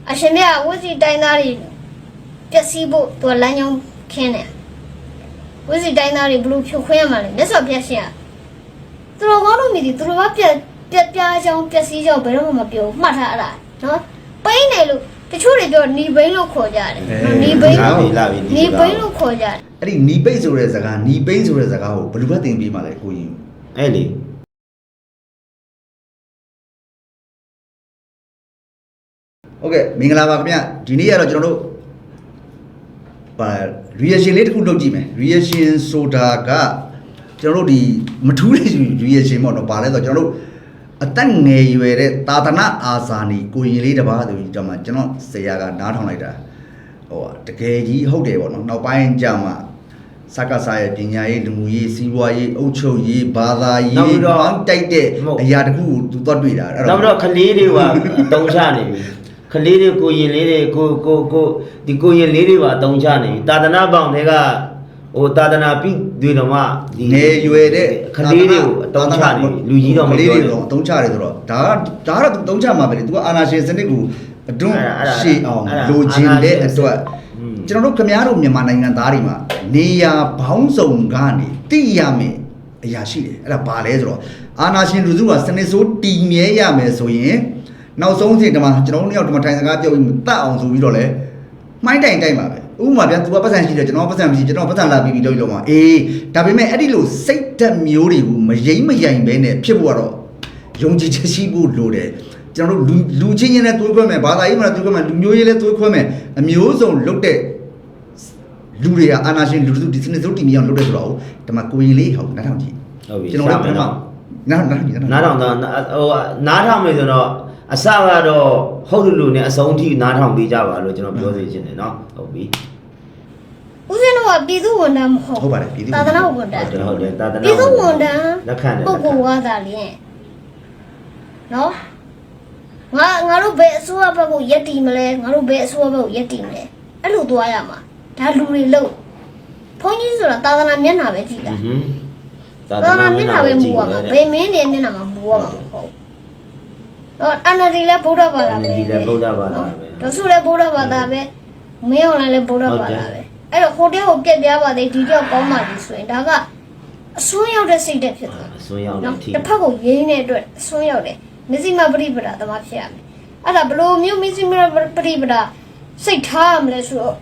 အရှင်မြတ်ဝစီတိုင်းသားတွေပျက်စီးဖို့သူကလမ်းကြောင်းခင်းတယ်ဝစီတိုင်းသားတွေဘလို့ဖြိုခွင်းရမှာလဲမြတ်စွာဘုရားရှင်ကသူတော်ကောင်းတို့မြည်သူတော်ကပြက်ပြားကြောင်းပျက်စီးကြောင်းဘယ်တော့မှမပြောမှတ်ထားရတာနော်ပိန်းတယ်လို့တချို့တွေပြောနီဘိန်းလို့ခေါ်ကြတယ်နီဘိန်းလို့ခေါ်ကြတယ်အဲ့ဒီနီပိတ်ဆိုတဲ့စကားနီပိန်းဆိုတဲ့စကားကိုဘယ်လိုပဲသင်ပေးမှလဲကိုရင်အဲ့လေโอเคမင်္ဂလာပါခင်ဗျဒီနေ့ကတော့ကျွန်တော်တို့ပါ reaction လေးတစ်ခုလုပ်ကြည့်မယ် reaction ဆိုတာကကျွန်တော်တို့ဒီမထူးတဲ့ reaction ပေါ့နော်ပါလဲဆိုတော့ကျွန်တော်တို့အသက်ငယ်ရွယ်တဲ့သာသနာအာဇာနည်ကိုရင်လေးတစ်ပါးဆိုပြီးကျွန်တော်ဆရာကနားထောင်လိုက်တာဟိုတကယ်ကြီးဟုတ်တယ်ပေါ့နော်နောက်ပိုင်းကျမှစကားစားရဲ့ပညာရေးလူမှုရေးစီးပွားရေးအုပ်ချုပ်ရေးဘာသာရေးပေါင်းတိုက်တဲ့အရာတစ်ခုကိုသူသွားတွေ့တာအဲ့တော့ခလေးတွေကအတုံးချနေပြီခလေးတွေကိုရင်လေးတွေကိုဒီကိုရင်လေးတွေပါအတုံးချနေပြီသာသနာပေါင်းတွေကဟိုသာသနာပြီးတွေတော့မှဒီနေရွယ်တဲ့ခလေးတွေကိုအတုံးချနေပြီလူကြီးတော့မပြောဘူးအတုံးချတယ်ဆိုတော့ဒါကတော့သူတုံးချမှာပဲလေသူကအာနာရှင်စနစ်ကိုအတွန်းရှေ့အောင်လိုချင်တဲ့အတွက်ကျွန်တော်တို့ခင်ဗျားတို့မြန်မာနိုင်ငံသားတွေမှာနေရာဘောင်းစုံကနေသိရမယ်အရာရှိတယ်အဲ့ဒါဘာလဲဆိုတော့အာနာရှင်လူစုကစနစ်ဆိုးတည်မြဲရမယ်ဆိုရင်နောက်ဆုံးစီဒီမှာကျွန်တော်တို့နှစ်ယောက်ဒီမှာထိုင်စကားပြောပြီးတတ်အောင်ဆိုပြီးတော့လဲမှိုင်းတိုင်ပါပဲဥပမာဗျာ तू ကပတ်စံရှိတယ်ကျွန်တော်ပတ်စံမရှိကျွန်တော်ပတ်စံလာပြီးတော့လို့မှာအေးဒါပေမဲ့အဲ့ဒီလိုစိတ်ဓာတ်မျိုးတွေကိုမယိမ့်မယိုင်ပဲနဲ့ဖြစ်ဖို့ကတော့ယုံကြည်ချက်ရှိဖို့လိုတယ်ကျွန်တော်တို့လူချင်းချင်းနဲ့တွေးခွဲမယ်ဘာသာရေးမှာတွေးခွဲမယ်လူမျိုးရေးလည်းတွေးခွဲမယ်အမျိုးစုံလုတ်တဲ့လူတွေကအာနာရှင်လူစုဒီစနစ်စုတီမီအောင်လုတ်တဲ့ဆိုတော့ဒီမှာကိုရင်လေးဟောနားထောင်ကြည့်ဟုတ်ပြီကျွန်တော်တို့နားထောင်တော့နားထောင်မယ်ဆိုတော့အစကတော့ဟုတ်လူနဲ့အဆုံးထိနားထောင်ပေးကြပါလို့ကျွန်တော်ပြောစီချင်တယ်เนาะဟုတ်ပြီဦးဇင်းတို့ကပြည်သူဝန်ထမ်းမဟုတ်ဟုတ်ပါတယ်ပြည်သူသာသနာဝန်ထမ်းဟုတ်တယ်သာသနာပြည်သူဝန်ထမ်းလက်ခံတယ်ပုဂ္ဂိုလ်ဝါသာလျင်နော်ငါတို့ဘယ်အစိုးရဘက်ကိုယက်တီမလဲငါတို့ဘယ်အစိုးရဘက်ကိုယက်တီမလဲအဲ့လိုသွားရမှာဒါလူတွေလို့ဘုန်းကြီးဆိုတာသာသနာမျက်နှာပဲကြည့်တာသာသနာမျက်နှာပဲမူရမှာဘယ်မင်းနေမျက်နှာမှာမူရမှာမဟုတ်တော့အနာဒီလည်းဗုဒ္ဓဘာသာပဲဒီလည်းဗုဒ္ဓဘာသာပဲဒါဆိုလည်းဗုဒ္ဓဘာသာပဲမင်းအောင်လည်းဗုဒ္ဓဘာသာပဲအဲ့တော့ဟိုတည်းကိုပြက်ပြားပါသေးဒီတယောက်ကောင်းပါပြီဆိုရင်ဒါကအစွန်းရောက်တဲ့စိတ်တက်ဖြစ်သွားအစွန်းရောက်တဲ့အထိတစ်ဖက်ကိုရင်းတဲ့အတွက်အစွန်းရောက်တယ်မစ္စည်းမပရိပဒါသမားဖြစ်ရမယ်အဲ့ဒါဘလို့မျိုးမစ္စည်းမပရိပဒါစိတ်ထားရမလဲဆိုတော့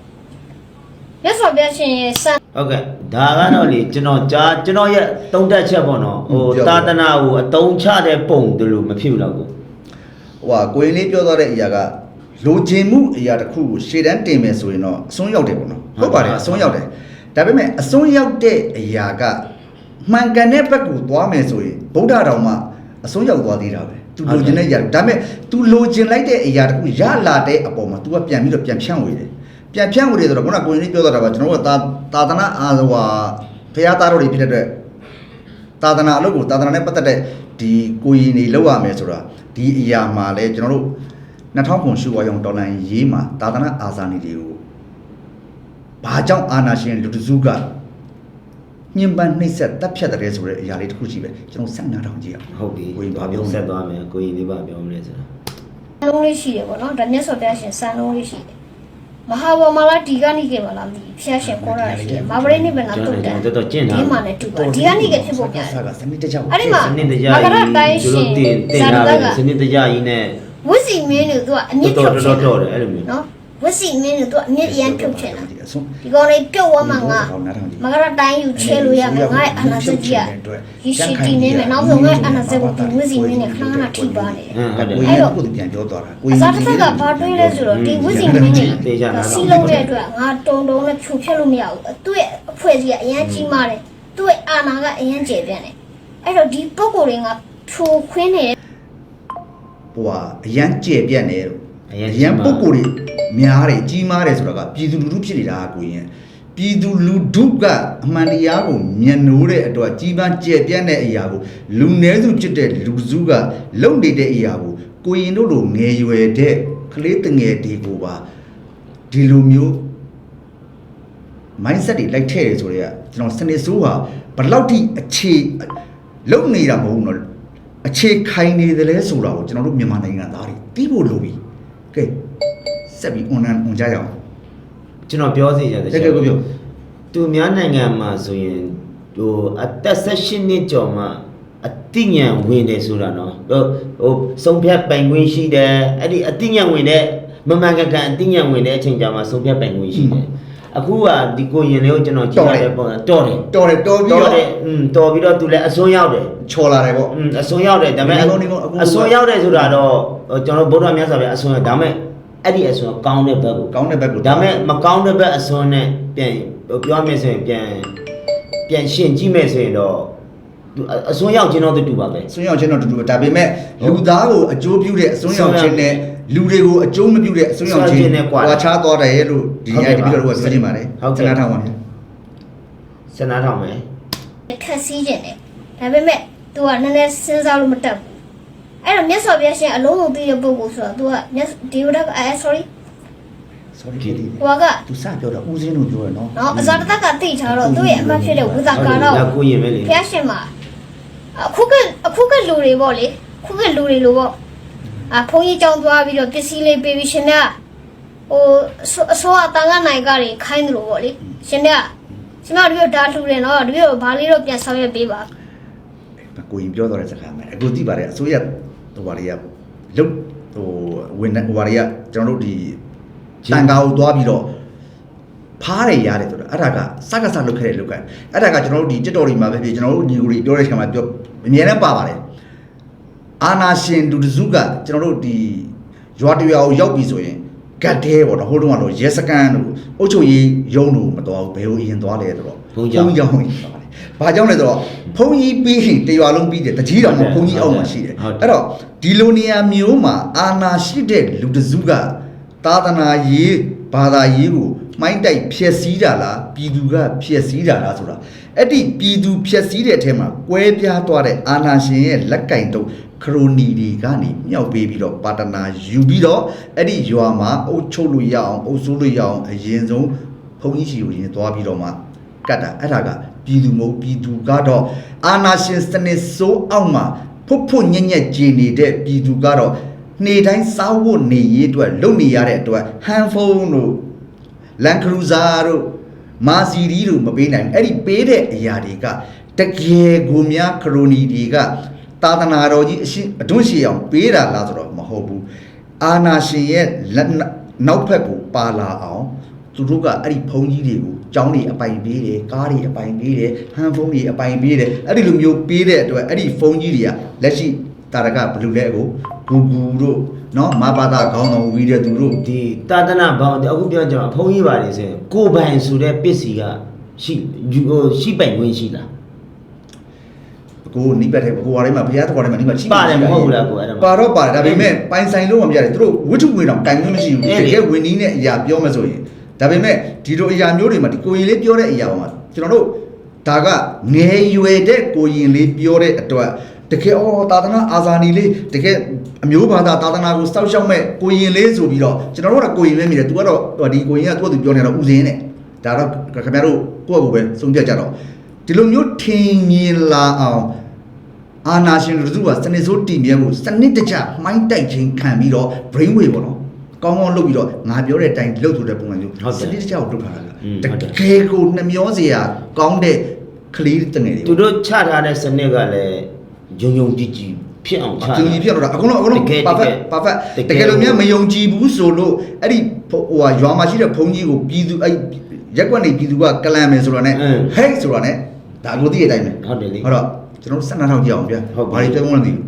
ရသော်ပြရှင်ရဲ့စံဟုတ်ကဲ့ဒါကတော့လေကျွန်တော်ရဲ့တုံးတက်ချက်ပေါ့နော်ဟိုသာသနာကိုအတုံးချတဲ့ပုံတလို့မဖြစ်ဘူးတော့ကိုရင်လေးပြောသွားတဲ့အရာကလိုချင်မှုအရာတစ်ခုကိုရှေ့တန်းတင်မယ်ဆိုရင်တော့အစွန်းရောက်တယ်ပေါ့နော်ဟုတ်ပါတယ်အစွန်းရောက်တယ်ဒါပေမဲ့အစွန်းရောက်တဲ့အရာကမှန်ကန်တဲ့ဘက်ကိုသွားမယ်ဆိုရင်ဗုဒ္ဓတော်မှာအစွန်းရောက်သွားသေးတာပဲသူလိုချင်တဲ့အရာဒါပေမဲ့ तू လိုချင်လိုက်တဲ့အရာတစ်ခုရလာတဲ့အပေါ်မှာ तू ကပြန်ပြီးတော့ပြန်ဖြန့်ဝေတယ်ပြန်ဖြန့်ဝေတယ်ဆိုတော့ခုနကကိုရင်လေးပြောသွားတာပါကျွန်တော်တို့သာသနာအာဇဝါဖရာသားတော်တွေဖြစ်တဲ့အတွက်သာသနာအလုပ်ကိုသာသနာနဲ့ပတ်သက်တဲ့ဒီကိုရင်တွေလောက်ရမယ်ဆိုတာဒီအရာမှာလဲကျွန်တော်တို့2000ရှုဝါရောင်ဒေါ်လာရေးမှာသာသနာအာဇာနည်တွေကိုဘာကြောင့်အာနာရှင်လူတစုကညင်ပန်းနှိမ့်ဆက်တပ်ဖြတ်တဲ့ဆိုတဲ့အရာလေးတစ်ခုရှိပဲကျွန်တော်ဆက်နာထောင်ကြည့်အောင်ဟုတ်ပြီကိုရင်ဘာပြောဆက်သွားမယ်ကိုရင်လေးပါပြောမလဲဆိုတာလုံးလေးရှိတယ်ပေါ့နော်ဒါမျက်စောပြရှင်စံလုံးလေးရှိတယ်မဟာဝမလာဒီကနိကေမလားမသိဖျက်ရှင်ခေါ်ရရှိတယ်မာပရိနိဗ္ဗာန်တုတ်တယ်တော်ကျင့်တာဒီမှာလည်းတူပါဒီကနိကေဖြစ်ဖို့ပြတယ်စနစ်တကျအဲ့ဒီမှာစနစ်တကျကြီးတို့တင်တာစနစ်တကျကြီးနဲ့ဝစီမင်းတို့သူကအမြင့်ဖြုတ်ချင်တော်တယ်အဲ့လိုမျိုးနော်ဝစီမင်းတို့သူကအမြင့်ရန်ဖြုတ်ချင်တာဒီကောင်လေးပြုတ်သွားမှငါမကရတိုင်းယူချဲလို့ရမယ်ငါ့အနာစက်ကြီးကရှိတီနေမယ်နောက်ဆုံးငါ့အနာစက်ကိုဒီဝစီမင်းနဲ့ခဏခဏထိပါနေတယ်အဲ့တော့ကိုသူပြန်ပြောသွားတာကိုကြီးကဘာတွေးလဲဆိုတော့ဒီဝစီမင်းနဲ့စီလုံးတဲ့အတွက်ငါတုံနဲ့ဖြူဖြတ်လို့မရဘူးသူ့ရဲ့အဖွဲ့ကြီးကအရန်ကြီးမားတယ်သူ့ရဲ့အာနာကအရန်ကျယ်ပြန့်တယ်အဲ့တော့ဒီပုံကိုယ်တွေကဖြိုခွင်းနေဟိုအရန်ကျယ်ပြန့်နေတော့အရန်ပုဂ္ဂိုလ်တွေများတယ်ကြီးမားတယ်ဆိုတာကပြည်သူလူထုဖြစ်နေတာကိုရင်ပြည်သူလူထုကအမှန်တရားကိုမျက်နှိုးတဲ့အတွက်ကြီးပန်းကျယ်ပြန့်တဲ့အရာကိုလူနည်းစုဖြစ်တဲ့လူစုကလုံနေတဲ့အရာကိုရင်တို့လိုငယ်ရွယ်တဲ့ကလေးတငယ်တွေကိုပါဒီလိုမျိုး mindset တွေလိုက်ထည့်ရဆိုတော့ကျွန်တော်စနစ်ဆိုးဟာဘယ်လောက်ထိအခြေလုံနေတာမဟုတ်ဘူးနော်အခြေခိုင်နေတယ်လဲဆိုတာကိုကျွန်တော်တို့မြန်မာနိုင်ငံသားတွေသိဖို့လိုပြီကဲ ဆက်ပြီး online ဝင်ကြရအောင် ကျွန်တော်ပြောစီရတယ် တကယ်ကိုပြော သူများနိုင်ငံမှာဆိုရင်ဟိုအသက်16နှစ်ကျော်မှအတိညာဝင်တယ်ဆိုတာနော်ဟိုဆုံးဖြတ်ပိုင်ခွင့်ရှိတယ်အဲ့ဒီအတိညာဝင်တဲ့မမှန်ကန်ကန်အတိညာဝင်တဲ့အချိန်ကြာမှဆုံးဖြတ်ပိုင်ခွင့်ရှိတယ်အခုကဒီကိုရင်လေးကိုကျွန်တော်ကြည့်ရတဲ့ပုံစံတော်တယ်တော်ပြီးတော့သူလည်းအစွန်းရောက်တယ် ချော်လာတယ်ပေါ့ အစွန်းရောက်တယ်ဒါပေမဲ့အစွန်းရောက်တယ်ဆိုတာတော့ကျွန်တော်ဗုဒ္ဓမြတ်စွာဘုရားအစွန်းဒါပေမဲ့အဲ့ဒီအစွန်းကောင်းတဲ့ဘက်ကို ကောင်းတဲ့ဘက်ကို ဒါပေမဲ့မကောင်းတဲ့ဘက်အစွန်းနဲ့ပြန်ပြောမယ်ဆိုရင်ပြန်ရှင်းကြည့်မယ်ဆိုရင်တော့အစွန်းရောက်ခြင်းတော့တူပါပဲ အစွန်းရောက်ခြင်းတော့တူတူပဲဒါပေမဲ့လူသားကိုအကျိုးပြုတဲ့အစွန်းရောက်ခြင်းနဲ့လူတွေကိုအကျိုးမပြုတဲ့အစွန်းရောက်ခြင်းကွာခြားသွားတယ်လို့ဒီညဒီပြီးတော့ပြောချင်ပါတယ်စနာထောင်ပါဗျာ စနာထောင်မယ် ခက်စီးခြင်းတယ်ဒါပေမဲ့ तू ကနည်းနည်းစဉ်းစားလို့မတက်ဘူးအဲ့တော့မြတ်စွာဘုရားရှင်အလုံးစုံသိတဲ့ပုဂ္ဂိုလ်ဆိုတော့ तू ကဒီဝဒကsorry sorry ဟိုက तू စပြောတာဦးစင်းတို့ပြောရနော် နော်အဇာတတကသိထားတော့သူ့ရဲ့အမှတ်ဖြစ်တဲ့ဝိသကာတော့ ကိုရင်ပဲလေ ဘုရားရှင်မှာအခုကလူတွေပေါ့လေခုကလူတွေလို့ပေါ့ဘုန်းကြီးကြောင်းသွားပြီးတော့ပစ္စည်းလေးပေးပြီးရှင်ကဟိုအစိုးရတန်ခါနိုင်ကတွေခိုင်းတယ်လို့ပေါ့လေရှင်ကကျမတို့ဒါလှူတယ်နော်တို့ဘာလေးတော့ပြန်ဆောင်ရွက်ပေးပါ ကိုရင်ပြောတော့တဲ့စကားမယ်အခုသိပါတယ်အစိုးရဟိုဘာတွေကလုတ်ဟိုဝင်ဟိုဘာတွေကကျွန်တော်တို့ဒီတန်ခါကိုသွားပြီးတော့ဖားရရတယ်ဆိုတာအဲ့ဒါကစကားစလုပ်ခဲ့တဲ့လောက်ကအဲ့ဒါကကျွန်တော်တို့ဒီတက်တော်တွေမှာပဲဖြစ်ကျွန်တော်တို့ညီကိုတွေပြောတဲ့ချိန်မှာပြောအမြဲတမ်းပါပါတယ်အာနာရှင်လူတစုကကျွန်တော်တို့ဒီရွာတရွာကိုရောက်ပြီဆိုရင်ကတ်သေးပေါ့နော်ဟိုတုန်းကတော့ရဲစကန်တို့အုတ်ချုပ်ရေးရုံးတို့မတော်ဘူးဘယ်လိုအရင်သွားလဲဆိုတော့ဘုန်းကြီးကြောင့်ဘာကြောင့်လဲဆိုတော့ဘုန်းကြီးပြီးရင်တရွာလုံးပြီးတယ်တကြီးတော်မှာဘုန်းကြီးအောက်မှာရှိတယ်အဲ့တော့ဒီလိုနေရာမျိုးမှာအာနာရှိတဲ့လူတစုကသာသနာရေးဘာသာရေးကိုမိုင်းတိုက်ဖြည့်ဆည်းတာလားပြည်သူကဖြည့်ဆည်းတာလားဆိုတာအဲ့ဒီပြည်သူဖြည့်ဆည်းတဲ့အထဲမှာကွဲပြားသွားတဲ့အာနာရှင်ရဲ့လက်ကင်တော့ခရိုနီတွေကနေမြောက်ပေးပြီးတော့ပါတနာယူပြီးတော့အဲ့ဒီရွာမှာအုပ်ချုပ်လို့ရအောင်အုပ်စိုးလို့ရအောင်အရင်ဆုံးဘုန်းကြီးရှိကိုရင်သွားပြီးတော့မှကတ်တာအဲ့ဒါကပြည်သူမဟုတ်ပြည်သူကတော့အာနာရှင်စနစ်စိုးအောက်မှာဖွညက်ညက်ကြည်နေတဲ့ပြည်သူကတော့နေတိုင်းစားဖို့နေရေးအတွက်လုပ်နေရတဲ့အတွက်ဟန်ဖုန်းတို့လန်ခရူဇာတို့မာစီရီတို့မပေးနိုင်အဲ့ဒီပေးတဲ့အရာတွေကတကယ်ကိုများခရိုနီတွေကသာသနာတော်ကြီးအတွန်းရှိအောင်ပေးတာလားဆိုတော့မဟုတ်ဘူးအာနာရှင်ရဲ့နောက်ဖက်ကိုပါလာအောင်သူတို့ကအဲ့ဒီဘုံကြီးတွေကိုကျောင်းတွေအပိုင်ပေးတယ်ကားတွေအပိုင်ပေးတယ်ဟန်ဖုန်းတွေအပိုင်ပေးတယ်အဲ့ဒီလိုမျိုးပေးတဲ့အတွက်အဲ့ဒီဖုန်းကြီးတွေကလက်ရှိတာရကဘလူလဲကိုဂူဂူတို့နော်မဘာသာခေါင်းဆောင်ဝီတဲ့သူတို့ ဒီတာသနာဘောင်အခုပြောကြမှာဘုန်းကြီးပါလေဆိုရင်ကိုပိုင်ဆိုတဲ့ပစ္စည်းကရှိပိုင်ဝင်ရှိလား ကိုနိပတ်တဲ့ကိုဟာထဲမှာဘုရားတော်ထဲမှာဒီမှာရှိ ပါတယ်မဟုတ်ဘူးလားကိုအဲ့ဒါ ပါတော့ပါတယ်ဒါပေမဲ့ပိုင်ဆိုင်လို့မပြရတယ်သူတို့ဝိထုငွေတောင်တိုင်ခွင့်မရှိဘူးတကယ်ဝင်နည်းနဲ့အရာပြောမှဆိုရင်ဒါပေမဲ့ဒီလိုအရာမျိုးတွေမှာဒီကိုရင်လေးပြောတဲ့အရာမှာကျွန်တော်တို့ဒါကငယ်ရွယ်တဲ့ကိုရင်လေးပြောတဲ့အတွက်တကယ်သာသနာအာဇာနည်လေးတကယ်အမျိုးဘာသာသာသနာကိုစောက်ရှောက်မဲ့ကိုရင်လေးဆိုပြီးတော့ကျွန်တော်တို့ကကိုရင်လေးမြည်တယ်သူကတော့ဒီကိုရင်ကသူ့သူပြောနေတော့ဥစဉ်နဲ့ဒါတော့ခင်ဗျားတို့ကိုယ့်အကူပဲဆုံးဖြတ်ကြတော့ဒီလိုမျိုးထင်မြင်လာအောင်အာနာရှင်လူစုကစနစ်စိုးတည်မြဲမှုစနစ်တကျမှိုင်းတိုက်ခြင်းခံပြီးတော့ brain wave ပေါ့နော်ကောင်းကောင်းလုပ်ပြီးတော့ငါပြောတဲ့အတိုင်းလုပ်ဆိုတဲ့ပုံစံမျိုးစနစ်တကျကိုလုပ်ထားတာကတကယ်ကိုနှမျောစရာကောင်းတဲ့ကလေးတငယ်တွေ သူတို့ချထားတဲ့စနစ်ကလည်းယုံကြည်ဖြစ်အောင်ချတာ သူကြီးဖြစ်တော့တာအကုန်လုံး perfect တကယ်လို့များမယုံကြည်ဘူးဆိုလို့အဲ့ဒီဟိုဟာရွာမှာရှိတဲ့ဘုန်းကြီးကိုပြည်သူအဲ့ရက်ကွက်နေပြည်သူကကလန်မယ်ဆိုတော့ ਨੇ ဟဲ့ဆိုတော့ ਨੇ ဒါကိုသိတဲ့အတိုင်းပဲ ဟုတ်တယ်လေ ဟုတ်တော့ကျွန်တော်12ထောင်ကြည့်အောင်ဗျာဘာတွေပြောင်းလဲသိဘူး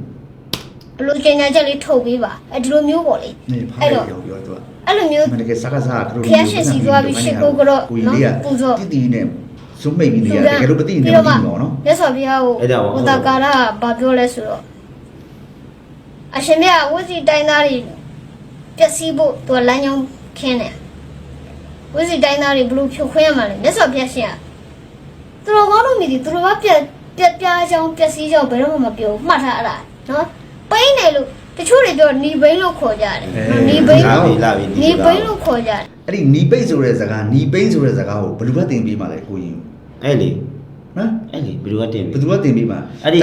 ဘလို့ကျင်ညာချက်လေးထုတ်ပေးပါဒီလိုမျိုးပေါ့လေ နေဖားရပြောပြောသူက အဲ့လိုမျိုး မနက်ကစကားစားကတို့ ဖျက်ရှင်စီသွားပြီးရှစ်ကိုကတော့ ကိုကြီးက ပူဇော် တည်တည်နဲ့ဇုံမိတ်ပြီးနေရတယ်တကယ်လို့မသိနေတယ်မသိဘူးနော် မြတ်စွာဘုရားကိုဝတ္တကာရဘာပြောလဲဆိုတော့အရှင်မြတ်ဝစီတိုင်းသားတွေပျက်စီးဖို့သူကလမ်းကြောင်းခင်းတယ်ဝစီတိုင်းသားတွေဘလို့ဖြိုခွင်းရမှာလဲမြတ်စွာဘုရားရှင်ကသူတော်ကောင်းတို့မြည်သူတော်ကပြပြားကြောင်းပျက်စီးကြောင်းဘယ်တော့မှမပြောမှတ်ထားရတာနော်ပိန်းတယ်လို့တချို့တွေပြောနီဘိန်းလို့ခေါ်ကြတယ်နီဘိန်းလို့ခေါ်ကြတယ် အဲ့ဒီနီပိတ်ဆိုတဲ့စကားနီပိတ်ဆိုတဲ့စကားကိုဘယ်လိုပဲတင်ပေးမှလဲကိုကြီး အဲ့လေ ဟမ် အဲ့လေဘယ်လိုကတင် ဘယ်သူကတင်ပေးမှ အဲ့ဒ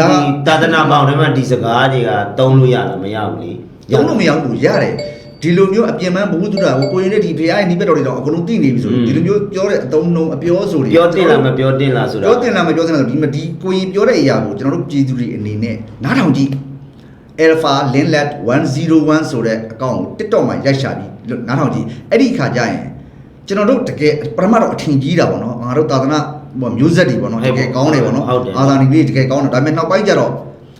ီသာသနာပေါင်းထဲမှာဒီစကားတွေကတုံးလို့ရလားမရဘူးလေ ရုံးလို့မရဘူးရတယ် ဒီလိုမျိုးအပြင်ပန်းဘုဟုတုဒ္ဒကိုကိုရင်နဲ့ဒီဖရားရဲ့နိဗ္ဗာန်တော်တွေတော့အကုန်လုံးသိနေပြီဆိုဒီလိုမျိုးပြောတဲ့အသုံးနှုန်းအပြောဆိုတွေ ပြောတင်လားမပြောတင်လားဆိုတာ ပြောတင်လားမပြောတင်လားဒီကိုရင်ပြောတဲ့အရာကိုကျွန်တော်တို့ပြည်သူတွေအနေနဲ့နားထောင်ကြည့် Alpha Linlet 101ဆိုတဲ့အကောင့်ကို TikTok မှာရိုက်ရှာပြီးနားထောင်ကြည့်အဲ့ဒီအခါကျရင်ကျွန်တော်တို့တကယ်ပထမတော့အထင်ကြီးတာပေါ့နော်ငါတို့သာသနာမျိုးဆက်တွေပေါ့နော်တကယ်ကောင်းတယ်ပေါ့နော်အာသာနီလေးတကယ်ကောင်းတယ်ဒါပေမဲ့နောက်ပိုင်းကျတော့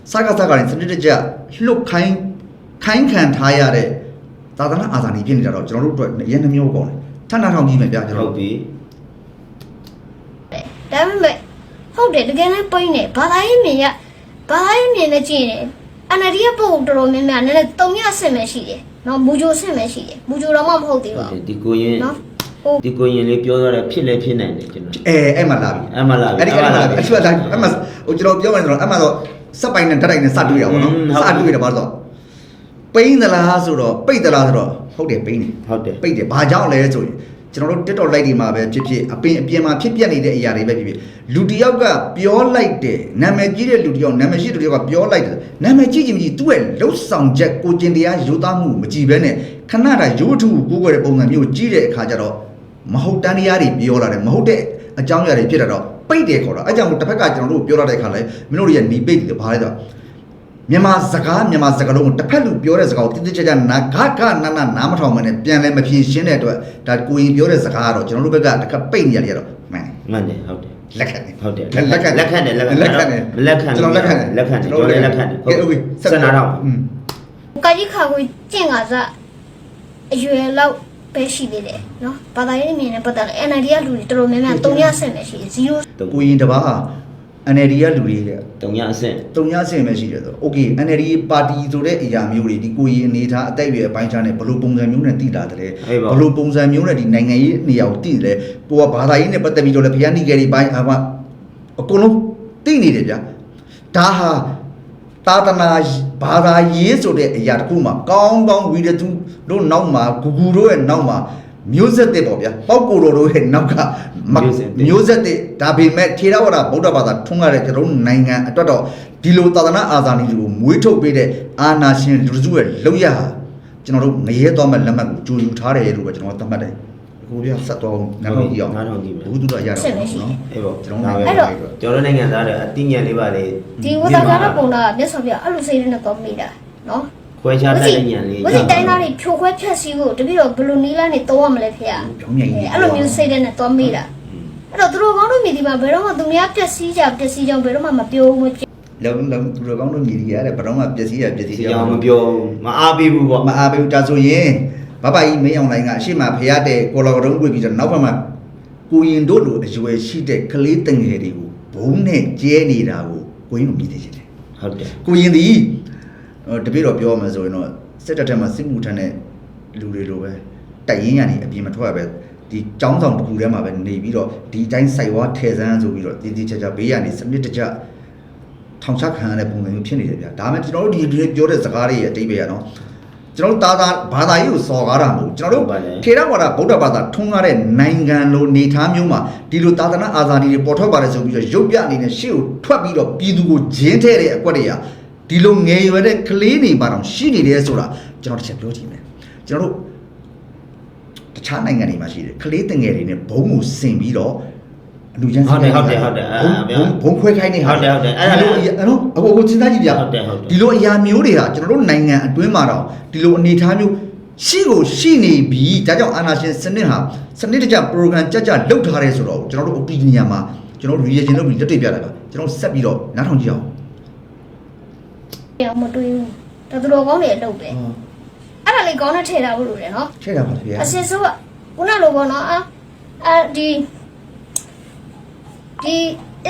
စကားကလည်းစနစ်တကျလှုပ်ခိုင်းခံထားရတဲ့သာသနာအာသာနီဖြစ်နေတာတော့ကျွန်တော်တို့အတွက်အရင်နှမျိုးကောင်းတယ်ထပ်နာထောင်ကြည့်မယ်ဗျာကျွန် ဟု တော် တ်ပြီ ဒါပေမဲ့ဟုတ်တယ်တကယ်လည်းပိန်းနေဘာသာရေးမြင်နဲ့ကြည့်နေအနာဒီကပုံတော်တော်များများနည်းနည်းတုံရဆင်မရှိတယ်နော်မူဂျိုဆင်မရှိတယ်မူဂျိုတော့မှမဟုတ်သေးပါဘူး ဒီကိုရင် နော်ဟုတ် ဒီကိုရင်လေးပြောတော့ဖြစ်လဲဖြစ်နိုင်တယ်ကျွန်တော် အဲ့မှာလာပြီ အဲ့မှာလာပြီ အဲ့ဒီကလာပြီအဲ့ဒီကလာအဲ့မှာဟိုကျွန်တော်ပြောမှဆိုတော့အဲ့မှာတော့စက်ပိုင်နဲ့ဓာတ်တိုင်နဲ့စတွေ့ရပါတော့စတွေ့တယ်ဘာလို့ပိန်းသလားဆိုတော့ပိတ်သလားဆိုတော့ဟုတ်တယ်ပိန်းတယ် ဟုတ်တယ် ပိတ်တယ်ဘာကြောင့်လဲဆိုရင်ကျွန်တော်တို့ TikTok လိုက်တွေမှာပဲဖြစ်ဖြစ်အပြင်မှာဖြစ်ပြနေတဲ့အရာတွေပဲဖြစ်ဖြစ်လူတစ်ယောက်ကပြောလိုက်တယ်နာမည်ကြီးတဲ့လူတစ်ယောက်နာမည်ရှိတဲ့လူတစ်ယောက်ကပြောလိုက်တယ်နာမည်ကြီးချင်းကြီးသူ့ရဲ့လှုပ်ဆောင်ချက်ကိုကျင်တရားယူသားမှုမကြည့်ဘဲနဲ့ခဏတာရိုးထုကိုကိုယ်ကိုယ်တဲ့ပုံစံမျိုးကြီးတဲ့အခါကျတော့မဟုတ်တန်းတရားတွေပြောလာတယ်မဟုတ်တဲ့အကြောင်းအရာတွေဖြစ်တာတော့ပိတ်တယ်ခေါ်တာအဲကြောင့်တစ်ဖက်ကကျွန်တော်တို့ပြောရတဲ့အခါလဲမင်းတို့ရဲ့နီပိတ်တယ်ဘာလဲဆိုတော့မြန်မာစကားလုံးကိုတစ်ဖက်လူပြောတဲ့စကားကိုတိတိကျကျနာဂနားမထောင်မနဲ့ပြန်လဲမဖြေရှင်းတဲ့အတွက်ဒါကိုရင်ပြောတဲ့စကားကတော့ကျွန်တော်တို့ဘက်ကတစ်ခါပိတ်နေရတယ်တော့မှန်တယ် မှန်တယ်ဟုတ်တယ် လက်ခံတယ် ဟုတ်တယ် လက်ခံတယ် လက်ခံတယ်ကျွန်တော်လက်ခံတယ်လက်ခံတယ်ဟုတ်စနာတော့ ကာကြီးခါကိုကျင့်ကစားအရွယ်လောက်ပဲရှိသေးတယ်နော်ဘာသာရေးမြင်နဲ့ပတ်သက်လို့ NLD ကလူတွေတော်တော်များများတုံရဆင်ပဲရှိတယ်0ကိုရင်တပါးဟာ NLD ကလူတွေတဲ့ တုံရအဆင့် တုံရဆင်ပဲရှိတယ်ဆို Okay NLD ပါတီဆိုတဲ့အရာမျိုးတွေဒီကိုရင်အနေထားအတိုက်အရွယ်အပိုင်းခြားနဲ့ဘလို့ပုံစံမျိုးနဲ့တည်လာတယ်ဘလို့ပုံစံမျိုးနဲ့ဒီနိုင်ငံရေးနေရာကိုတည်တယ်ကိုကဘာသာရေးနဲ့ပတ်သက်ပြီးတော့လည်းဖျားနိကေတွေပိုင်းအကုန်လုံးတည်နေတယ်ဗျာဒါဟာသာသနာဘာသာရေးဆိုတဲ့အရာတစ်ခုမှာကောင်းဝီရသူတို့နောက်မှာဂူတို့ရဲ့နောက်မှာမျိုးဆက်တဲ့ပေါ့ဗျာပေါက်ကိုတော်တို့ရဲ့နောက်ကမျိုးဆက်တဲ့ဒါပေမဲ့ထေရဝါဒဗုဒ္ဓဘာသာထွန်းကားတဲ့ကျွန်တော်တို့နိုင်ငံအတွက်တော့ဒီလိုသာသနာအာဇာနည်တွေကိုမွေးထုတ်ပေးတဲ့အာနာရှင်လူစုရဲ့လောက်ရဟာကျွန်တော်တို့ငရဲသွားမဲ့လက်မှတ်ကိုကြိုယူထားတယ်လို့ပဲကျွန်တော်သတ်မှတ်တယ်အခုပြဆက်တော့နားထောင်ကြည့်အောင်ဘုသူတို့အရာတော့နော်အေးပေါ့ ကျွန်တော်နိုင်ငံသားတွေအတိညာလေးပါလေ ဒီဝသာကားပုံတာမြတ်စွာဘုရားအဲ့လိုစိတ်နဲ့တော့မိတာနော် ခွဲခြားတတ်တဲ့ဉာဏ်လေး ဝစီတိုင်းသားတွေဖြိုခွဲဖြတ်စည်းဖို့တပည့်တော်ဘယ်လိုနီးလာနေတော့ရမလဲဖေ။အဲ့လိုမျိုးစိတ်နဲ့တော့မိတာအဲ့တော့သူတို့ကောင်းတို့မြည်ဒီမှာဘယ်တော့မှသူများပျက်စီးကြောင်ဘယ်တော့မှမပြောဘူးမကြည့် လုံးသူတို့ကောင်းတို့မြည်ရတဲ့ဘယ်တော့မှပျက်စီးကြောင် မပြောမအားပေးဘူးပေါ့ မအားပေးဘူးဒါဆိုရင်ဘဘကြီးမင်းအောင်လိုင်းကအရှိမဖျားတဲ့ကိုလော်တုံးတွေ့ပြီးတော့နောက်ဘက်မှာကိုရင်တို့လိုအရွယ်ရှိတဲ့ကလေးတငယ်တွေကိုဘုံနဲ့ကျဲနေတာကိုကိုရင်တို့မြည်သိချင်တယ် ဟုတ်တယ် ကိုရင်ဒီတပည့်တော်ပြောမှဆိုရင်တော့စစ်တပ်ထဲမှာစစ်မှုထမ်းတဲ့လူတွေလိုပဲတိုက်ရင်ရနေအပြင်မထွက်ရပဲဒီចောင်းဆောင်တစ်ခုထဲမှာပဲနေပြီးတော့ဒီအတိုင်းစိုက်ဝါထဲစမ်းဆိုပြီးတော့တည်တည်ချာချာဘေးကနေစနစ်တကျထောင်ချခံရတဲ့ပုံစံမျိုးဖြစ်နေတယ်ဗျာဒါမှကျွန်တော်တို့ဒီပြောတဲ့စကားတွေရဲ့အတိတ်ပဲရနော်ကျွန်တော်တို့ဘာသာရေးကိုစော်ကားတာမဟုတ်ကျွန်တော်တို့ထေရဝါဒဗုဒ္ဓဘာသာထွန်းကားတဲ့နိုင်ငံလိုနေထားမျိုးမှာဒီလိုသာသနာအာဇာနည်တွေပေါ်ထွက်ပါတယ်ဆိုပြီးတော့ရုပ်ပြအနေနဲ့ရှေ့ကိုထွက်ပြီးတော့ပြည်သူကိုဂျင်းထဲတဲ့အကွက်တွေကဒီလိုငယ်ရွယ်တဲ့ကလေးတွေပါတော့ရှိနေတယ်ဆိုတာကျွန်တော်တစ်ချက်ပြောကြည့်မယ်ကျွန်တော်တို့တခြားနိုင်ငံတွေမှာရှိတယ်ကလေးတငယ်တွေနဲ့ဘုံကိုဆင်ပြီးတော့အလူချမ်းဘုံခွဲခိုင်းနေဟုတ်တယ်အဲ့လိုနော်အခုစဉ်းစားကြည့်ဗျာဒီလိုအရာမျိုးတွေကကျွန်တော်တို့နိုင်ငံအတွင်းမှာတော့ဒီလိုအနေအထားမျိုးရှိနေပြီဒါကြောင့်အာဏာရှင်စနစ်ဟာစနစ်တကျ program ကြလုပ်ထားတယ်ဆိုတော့ကျွန်တော်တို့ opinion မှာကျွန်တော်တို့ reaction လုပ်ပြီးလက်တွေ့ပြတာကကျွန်တော်ဆက်ပြီးတော့နားထောင်ကြည့်အောင်မတွေ့ဘူးတော်တော်ကောင်းတယ်အလုပ်ပဲအဲ့ဒါလေးကောင်းနဲ့ထည့်ထားဖို့လိုတယ်နော် ထည့်ထားပါဗျာအစင်ဆိုးကခုနလိုပေါ့နော်ဒီ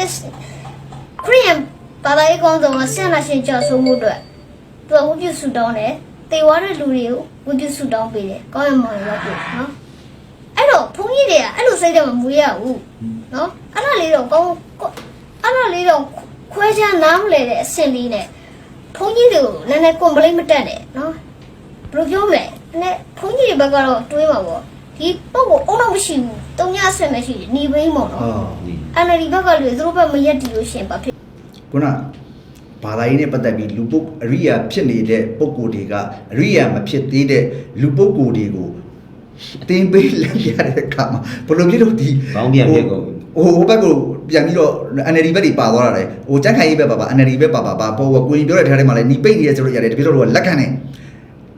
is Korean ဘာသာရေးကောင်းဆုံးကဆန္ဒရှင်ကြောက်ဆုံးမှုအတွက်သူကဝတ်ပြုဆုတောင်းတယ်တေဝါတဲ့လူတွေကိုဝတ်ပြုဆုတောင်းပေးတယ်ကောင်းရမှာလို့ပြောနော်အဲ့တော့ဘုန်းကြီးတွေကအဲ့လိုစိတ်ထဲမှာမွေးရဘူးနော်အဲ့ဒါလေးတော့ကောင်းအဲ့ဒါလေးတော့ခွဲခြားနားမလဲတဲ့အဆင့်လေးနဲ့ဘုန်းကြီးတွေကိုနည်းနည်း complain မတက်နဲ့နော်ဘယ်လိုပြောမလဲနဲ့ဘုန်းကြီးတွေဘက်ကတော့တွေးမှာပေါ့ဒီပုံကိုအုံတော့မရှိဘူးတုံညဆင်မရှိနေဘိန်းပေါ့နော်NLD ဘက်ကလူသူတို့ဘက်မရက်တီလို့ရှင်ပါဖြစ်ခုန ဘာသာရေးနဲ့ပတ်သက်ပြီးလူပုတ်အရိယာဖြစ်နေတဲ့ပုဂ္ဂိုလ်တွေကအရိယာမဖြစ်သေးတဲ့လူပုဂ္ဂိုလ်တွေကိုတင်ပေးလိုက်ရတဲ့အခါမှာဘယ်လိုဖြစ်လို့ဒီ ဘောင်းပြန်ဖြစ်ကုန် ဟိုဘက်ကိုပြန်ပြီးတော့ NLD ဘက်တွေပါသွားတာလေဟိုကြက်ခိုင်ရေးဘက်ပါ NLD ဘက်ပါပေါ်ကိုရင်ပြောတဲ့ထဲမှာလည်းညီပိတ်နေရဆိုလို့ရတယ်တပြည့်တော့လက်ခံနေ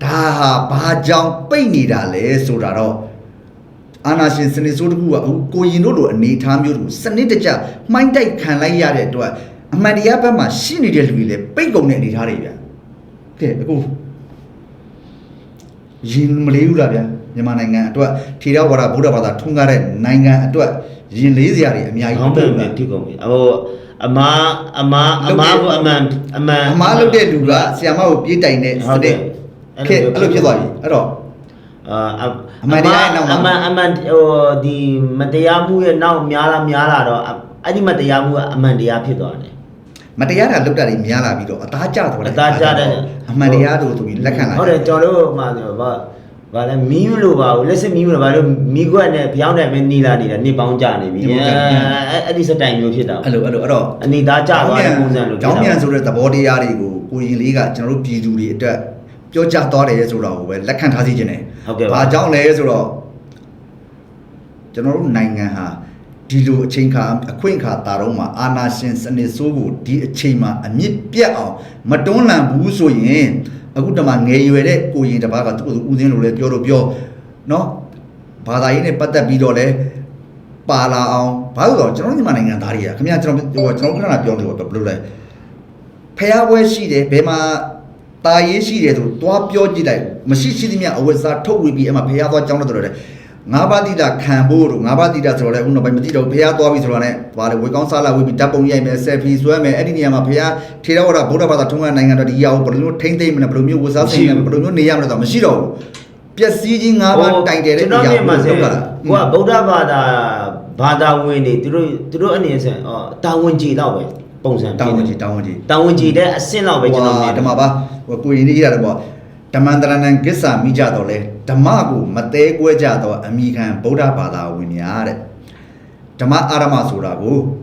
ဒါဟာဘာကြောင့်ပိတ်နေတာလဲဆိုတာတော့အာနာရှင်စနစ်ဆိုးတခုကအခုကိုရင်တို့လိုအနေထားမျိုးတို့စနစ်တကျမှိုင်းတိုက်ခံလိုက်ရတဲ့အတွက်အမှန်တရားဘက်မှာရှိနေတဲ့လူတွေလည်းပိတ်ကုန်တဲ့အနေထားတွေဗျာကဲအခုရင်မလေးဘူးလားဗျာမြန်မာနိုင်ငံအတွက်ထေရဝါဒဗုဒ္ဓဘာသာထွန်းကားတဲ့နိုင်ငံအတွက်ရင်လေးစရာတွေအများကြီး ဟုတ်တယ်ဖြစ်ကုန်ပြီဟိုအမားကိုအမှန်အမားလုပ်တဲ့လူကဆီယာမကိုပြေးတိုင်တဲ့စတဲ့အဲ့လိုဖြစ်သွားပြီအဲ့တော့အမှန်တရားရဲ့နောက်မှာအမှန်ဟိုဒီမတရားမှုရဲ့နောက်များလာတော့အဲ့ဒီမတရားမှုကအမှန်တရားဖြစ်သွားတယ်မတရားတာလုပ်တာတွေများလာပြီးတော့အသားကျသွားတယ်အသားကျတဲ့အမှန်တရားတို့ဆိုပြီးလက်ခံလာဟုတ်တယ်ကျွန်တော်တို့မှဆိုဘာလဲမီးလို့ပါဘူးလက်စစ်မီးလို့ဘာလို့မီးခွက်နဲ့ဖျောင်းတယ်ပဲနီလာနေတာနေပေါင်းကြနေပြီအဲ့ဒီစတိုင်မျိုးဖြစ်တာအဲ့တော့အနေသားကျသွားတဲ့ပုံစံလို့ကြောင်းမြန်ဆိုတဲ့သဘောတရားတွေကိုကိုရင်လေးကကျွန်တော်တို့ပြည်သူတွေအတွက်ပြောကြသွားတယ်ဆိုတော့ပဲလက်ခံထားစီခြင်းတယ်ဘာကြောင့်လဲဆိုတော့ကျွန်တော်တို့နိုင်ငံဟာဒီလိုအချိန်ခါအခွင့်အခါတာတော့မှာအာနာရှင်စနစ်ဆိုးကိုဒီအချိန်မှာအမြင့်ပြတ်အောင်မတွန်းလှန်ဘူးဆိုရင်အခုတမငယ်ရွယ်တဲ့ကိုရင်တစ်ပါးကသူ့ကိုဦးစင်းလိုလဲပြောเนาะဘာသာရေးနဲ့ပတ်သက်ပြီးတော့လဲပါလာအောင်ဘာလို့တော့ကျွန်တော်မြန်မာနိုင်ငံသားတွေကခင်ဗျာကျွန်တော်ခဏပြောလို့ဘယ်လိုလဲဖျားပွဲရှိတယ်ဘယ်မှာတာရေးရှိတယ်ဆိုသွားပြောကြည့်လိုက်မရှိရှိသမျှအဝတ်စားထုတ်ဝေပြီးအမှဖျားသွားကြောင်းတော့တယ်ငါးပါးတိတာခံဖို့တို့ငါးပါးတိတာဆိုတော့လည်းအခုနောက်ပိုင်းမသိတော့ဖျားသွားပြီဆိုတော့လည်းဘာလဲဝေကောင်းစားလာဝေပြီးဓာတ်ပုံရိုက်မယ်ဆယ်ဖီဆွဲမယ်အဲ့ဒီနေရာမှာဖျားထေရဝါဒဗုဒ္ဓဘာသာထုံးတဲ့နိုင်ငံတော်ဒီအရာကိုဘယ်လိုမျိုးထိမ့်သိမ့်မလဲဘယ်လိုမျိုးဝတ်စားဆိုင်မလဲဘယ်လိုမျိုးနေရမလဲတော့မရှိတော့ဘူးပျက်စီးခြင်းငါးပါးတိုင်တယ်တဲ့အရာကိုလုပ်လာတာကိုကဗုဒ္ဓဘာသာဝင်တွေသူတို့အနေနဲ့တာဝန်ကြီးတော့ပဲပုံစံတာဝန်ကြီးတဲ့အဆင့်လောက်ပဲကျွန်တော်မြင်ဓမ္မပါကိုရင်ကြီးရတယ်ပေါ့ဓမ္မန္တရဏံကိစ္ဆာမိကြတော့လဲဓမ္မကိုမသေးကွဲကြတော့အမိခံဗုဒ္ဓဘာသာဝင်များတဲ့ဓမ္မအာရမဆိုတာ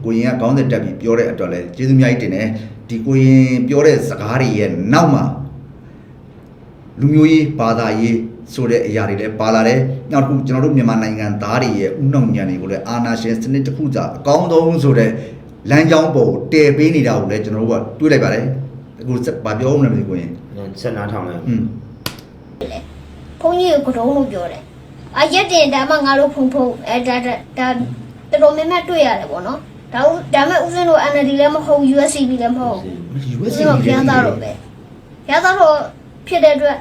ကိုရင်ကခေါင်းစဉ်တက်ပြီးပြောတဲ့အတွက်လဲကျေးဇူးများကြီးတင်တယ်ဒီကိုရင်ပြောတဲ့စကားတွေရဲ့နောက်မှာလူမျိုးရေးဘာသာရေးဆိုတဲ့အရာတွေလည်းပါလာတယ်နောက်တစ်ခုကျွန်တော်တို့မြန်မာနိုင်ငံသားတွေရဲ့ဥနှောင်ဉာဏ်တွေကိုလည်းအာနာရှင်စနစ်တစ်ခုသာအကောင်းဆုံးဆိုတဲ့လမ်းကြောင်းပေါ်တည်ပေးနေတာကိုလည်းကျွန်တော်တို့ကတွေးလိုက်ပါတယ်အခုဗာပြောဦးမယ်မသိကိုရင်ဆက်နားထောင်လိုက်ဘုန်းကြီးကကတော့လို့ပြောတယ်အရက်တင်ဒါမှငါတို့ဖုံဒါတော်တော်များများတွေ့ရတယ်ပေါ့နော်ဒါမဲ့ဦးစင်းတို့ NLD လည်းမဟုတ် USCB လည်းမဟုတ် USCB ဘုရားသားတော့ပဲဘုရားသားတော့ဖြစ်တဲ့အတွက်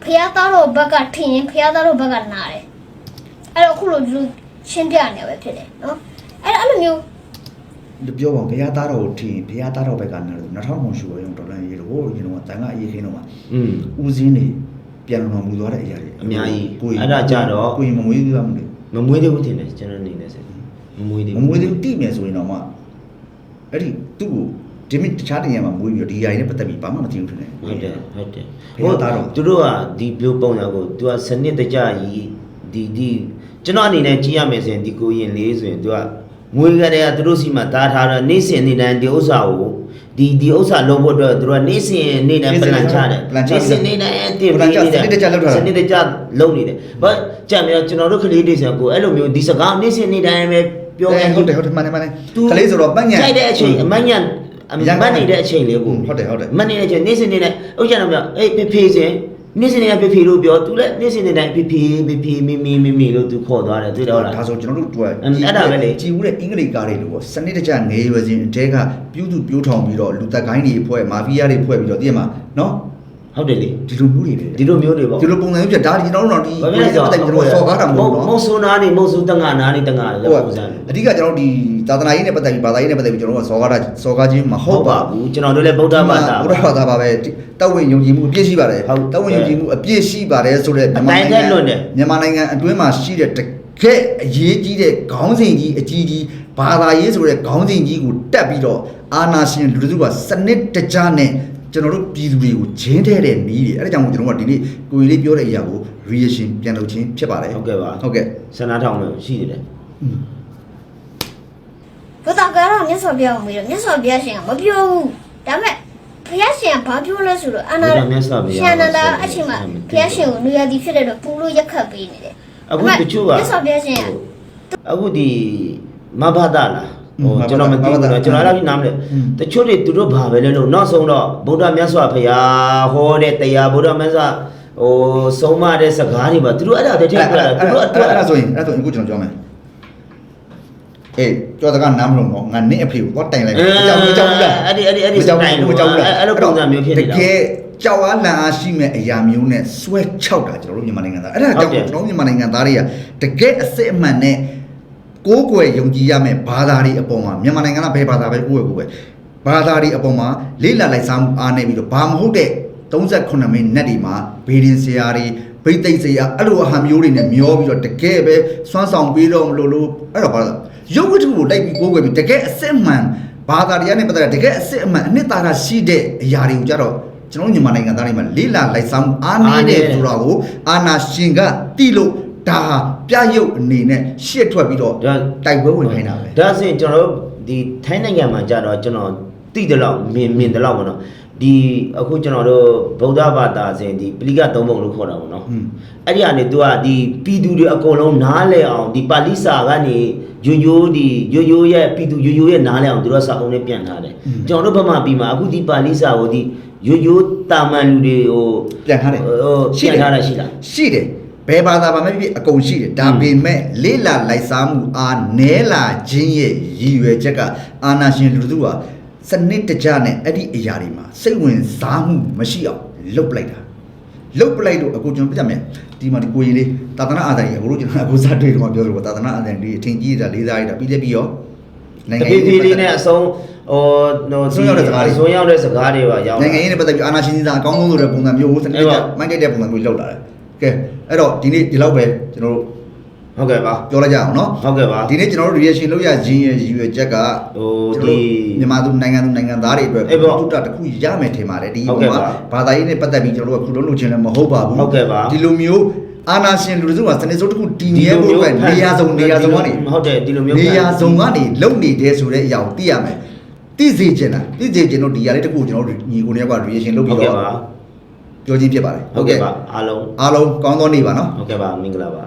ဘုရားသားတော့ဘက်ကထင်ရင်ဘုရားသားတော့ဘက်ကနာတယ်အဲ့တော့အခုလိုဒီလိုရှင်းပြနေပဲဖြစ်တယ်နော်အဲ့လိုမျိုးပြောပါဘုရားသားတော်ကိုထင်ဘုရားသားတော်ဘက်ကနာတယ်2000ရှိရောဒေါ်လာရေးတော့ကျွန်တော်ကတန်ခါအရေးခင်းတော့မှာဦးစင်းနေပြန်တော်မူသွားတဲ့အရာတွေအများကြီးအဲ့ဒါကြတော့ကိုရင်မမွေးသေးဘူးမမွေးသေးဘူးထင်တယ်ကျွန်တော်နေနေစေမမွေးသေးတိမယ်ဆိုရင်တော့မှအဲ့ဒီသူ့ကိုဒီမိတခြားတင်ရမှာမွေးပြီးတော့ဒီຢာကြီးနဲ့ပတ်သက်ပြီးဘာမှမသိဘူးထင်တယ်ဟုတ်တယ်ဟိုသားတော့သူတို့ကဒီဘလိုပုံစံကိုသူကစနစ်တကျကြီးဒီကျွန်တော်အနေနဲ့ကြည့်ရမယ်ဆိုရင်ဒီကိုရင်လေးဆိုရင်သူကငွေကလေးကသူတို့စီမှာတားထားတော့နေ့စဉ်နေ့တိုင်းဒီဥစ္စာကိုဒီဥစ္စာလုံးဖို့အတွက်သူတို့ကနေ့စဉ်နေ့တိုင်းပလန်ချတယ်နေ့စဉ်နေ့တိုင်းတင်ပြီးနေတယ်စနစ်တကျလုပ်နေတယ်ဘာကြံ့မြေကျွန်တော်တို့ကလေးတွေဆိုကိုအဲ့လိုမျိုးဒီစကားနေ့စဉ်နေ့တိုင်းပဲပြောနေဟုတ်တယ်မှန်တယ်ကလေးဆိုတော့ပတ်ညာကြိုက်တဲ့အချိန်အမှန်ညာမတ်နေတဲ့အချိန်လေးကိုဟုတ်တယ်မတ်နေတဲ့အချိန်နေ့စဉ်နေ့တိုင်းဥစ္စာတော့အေးဖေးစင်နေ့စဉ်နေ့တိုင်းဖေးလို့ပြောသူလည်းနေ့စဉ်နေ့တိုင်းဖေးမီလို့သူခေါ်သွားတယ်သိတော့လားဒါဆိုကျွန်တော်တို့တွေ့အဲ့ဒါပဲလေကြည်ဦးတဲ့အင်္ဂလိပ်ကားတွေလို့စနစ်တကျငယ်ရွယ်စဉ်အတဲကပြူးသူပြိုးထောင်ပြီးတော့လူသက်ကိုင်းတွေဖွဲ့မာဖီးယားတွေဖွဲ့ပြီးတော့သိရမှာနော်ဟုတ်တယ်လေဒီလိုမျိုးတွေပေါ့ဒီလိုပုံစံမျိုးပြဒါဒီကျွန်တော်တို့ဒီကျွန်တော်စော်ကားတာမဟုတ်ဘူးမုံဆိုးနာနေမုံဆိုးတငါနာနေတငါလည်းပုံစံအဓိကကျွန်တော်ဒီသာသနာရေးနဲ့ပတ်သက်ပြီးဘာသာရေးနဲ့ပတ်သက်ပြီးကျွန်တော်တို့စော်ကားခြင်းမဟုတ်ပါဘူးကျွန်တော်တို့လည်းဗုဒ္ဓဘာသာပါပဲတဝိယုံကြည်မှုအပြည့်ရှိပါတယ်တဝိယုံကြည်မှုအပြည့်ရှိပါတယ်ဆိုတဲ့မြန်မာနိုင်ငံအတွင်းမှာရှိတဲ့တကယ်အရေးကြီးတဲ့ခေါင်းစဉ်ကြီးအကြီးကြီးဘာသာရေးဆိုတဲ့ခေါင်းစဉ်ကြီးကိုတက်ပြီးတော့အာနာရှင်လူစုကစနစ်တကျနဲ့ကျွန်တော်တို့ပြည်သူတွေကိုဂျင်းထဲတဲ့နီးတွေအဲ့ဒါကြောင့်ကျွန်တော်တို့ကဒီနေ့ကိုကြီးလေးပြောတဲ့အရာကို reaction ပြန်လုပ်ခြင်းဖြစ်ပါတယ်ဟုတ်ကဲ့ပါစနာထောင်လို့ရှိနေတယ်ဘုရားကတော့မြတ်စွာဘုရားကိုမေးတော့မြတ်စွာဘုရားရှင်ကမပြောဘူးဒါပေမဲ့ဘ ဖျက်ရှင်ကဘာပြောလဲဆိုတော့အာနာရှင်နန္ဒာအချိန်မှာဖျက်ရှင်ကိုနေရာဒီဖြစ်တဲ့တော့ပူလို့ရက်ခတ်ပေးနေတယ် အခုတချို့က မြတ်စွာဘုရားရှင်က အခုဒီမဘာသာလားဟိုကျွန်တော်မသိဘူးနော်ကျွန်တော်အဲ့လိုနားမလဲတချို့တွေသူတို့ဘာပဲလဲလို့နောက်ဆုံးတော့ဗုဒ္ဓမြတ်စွာဘုရားဟောတဲ့တရားဗုဒ္ဓမြတ်စွာဟိုဆုံးမတဲ့စကားတွေပါသူတို့အဲ့ဒါတည်းထည့်ပြတာသူတို့အတွက် အဲ့ဒါဆိုရင်အခုကျွန်တော်ပြောမယ်အေးကြောတကနားမလို့နော်ငါနင့်အဖေကိုတော့တိုင်လိုက်မယ်ကြောက်ဘူးလား အဲ့ဒီစတိုင်ကိုကြောက်ဘူးလားအဲ့လိုပုံစံမျိုးဖြစ်နေတာ တကယ်ကြောက်အားလန့်အားရှိမဲ့အရာမျိုးနဲ့ဆွဲချောက်တာကျွန်တော်တို့မြန်မာနိုင်ငံသားအဲ့ဒါကြောင့်ကျွန်တော်မြန်မာနိုင်ငံသားတွေကတကယ်အစစ်အမှန်နဲ့ကိုးကွယ်ယုံကြည်ရမယ့်ဘာသာတွေအပေါ်မှာမြန်မာနိုင်ငံကဘယ်ဘာသာပဲကိုးကွယ်ဘာသာတွေအပေါ်မှာလေးလာလိုက်စားမှုအားနေပြီးတော့ဘာမဟုတ်တဲ့38မိနစ်တွေမှာဘေးရင်ဆရာတွေဗိသိက်ဆရာအဲ့လိုအဟာမျိုးတွေနဲ့မျောပြီးတော့တကယ်ပဲစွမ်းဆောင်ပြီးတော့မလို့အဲ့တော့ဘာလဲရုပ်ဝတ္ထုကိုလိုက်ပြီးကိုးကွယ်ပြီးတကယ်အစစ်အမှန်ဘာသာတရားနဲ့ပတ်သက်တဲ့တကယ်အစစ်အမှန်အနှစ်သာရရှိတဲ့အရာတွေကိုကြတော့ကျွန်တော်မြန်မာနိုင်ငံသားတွေမှာလေးလာလိုက်စားမှုအားနေတဲ့ဆိုတာကိုအာနာရှင်ကတိလို့ဒါဟာပြရုပ်အနေနဲ့ရှစ်ထွက်ပြီးတော့တိုက်ပွဲဝင်ခိုင်းတာပဲ ဒါဆိုရင်ကျွန်တော်တို့ဒီထိုင်းနိုင်ငံမှာကြတော့ကျွန်တော်သိတယ်လို့မြင်တယ်လို့ပေါ့နော်ဒီအခုကျွန်တော်တို့ဗုဒ္ဓဘာသာစဉ်ဒီပလိကသုံးပုံလို့ခေါ်တာပေါ့နော်အဲ့ဒီကနေ तू ကဒီပြည်သူတွေအကုန်လုံးနားလဲအောင်ဒီပါဠိစာကနေရိုးရဲ့ပြည်သူရိုးရဲ့နားလဲအောင်သူတို့စာအုပ်နဲ့ပြန်ထားတယ်ကျွန်တော်တို့ဘက်မှာပြီးမှာအခုဒီပါဠိစာကိုဒီရိုးတာမန်လူတွေဟို ပြန်ထားတယ် ဟိုပြန်ထားတာရှိလား ရှိတယ်ဘယ်ဘာသာပါမဖြစ်အကုန်ရှိတယ်ဒါပေမဲ့လေးလာလိုက်စားမှုအားနဲလာခြင်းရဲ့ရည်ရွယ်ချက်ကအာနာရှင်လူတို့ဟာစနစ်တကျနဲ့အဲ့ဒီအရာတွေမှာစိတ်ဝင်စားမှုမရှိအောင်လုပ်ပလိုက်တာလုပ်ပလိုက်လို့အခုကျွန်တော်ပြမယ်ဒီမှာဒီကိုရင်လေးသာသနာအာဇာကြီးအခုတို့ကျွန်တော်အခုစတွေ့တော့ပြောလို့သာသနာအာဇာကြီးအထင်ကြီးတာလေးစားရတာပြီးလည်းပြီးရော တပည့်လေးနဲ့အဆုံးဟိုဆုံးရောက်တဲ့စကားတွေပါရောက် နိုင်ငံရေးနဲ့ပတ်သက်ပြီးအာဏာရှင်ကြီးအကောင်းဆုံးဆိုတဲ့ပုံစံမျိုးကိုစနစ်တကျမိုင်းတဲ့ပုံစံမျိုးလောက်လာတယ်ကဲအဲ့တော့ဒီနေ့ဒီလောက်ပဲကျွန်တော်တို့ ဟုတ်ကဲ့ပါ ပြောလိုက်ကြအောင်နော် ဟုတ်ကဲ့ပါ ဒီနေ့ကျွန်တော်တို့ reaction လုပ်ရခြင်းရဲ့ရည်ရွယ်ချက်ကဟိုဒီမြန်မာသူနိုင်ငံသားတွေအတွက်တူတာတစ်ခုရမယ်ထင်ပါတယ်ဒီပုံမှာဘာသာရေးနဲ့ပတ်သက်ပြီးကျွန်တော်တို့ကခုလုံးလုပ်ခြင်းလည်းမဟုတ်ပါဘူး ဟုတ်ကဲ့ပါ ဒီလိုမျိုးအာနာရှင်လူစုကစနေစုတစ်ခုတည်နေဖို့အတွက်နေရာစုံကနေ ဟုတ်တယ်ဒီလိုမျိုး နေရာစုံကနေလုံနေတယ်ဆိုတဲ့အရာကိုသိရမယ်သိစေချင်တာသိစေချင်တော့ဒီຢာလေးတစ်ခုကျွန်တော်တို့ညီကိုတွေက reaction လုပ်ပြီးတော့ပြောချင်းဖြစ်ပါတယ် ဟုတ်ကဲ့ပါအားလုံး ကောင်းသောနေ့ပါနော် ဟုတ်ကဲ့ပါမင်္ဂလာပါ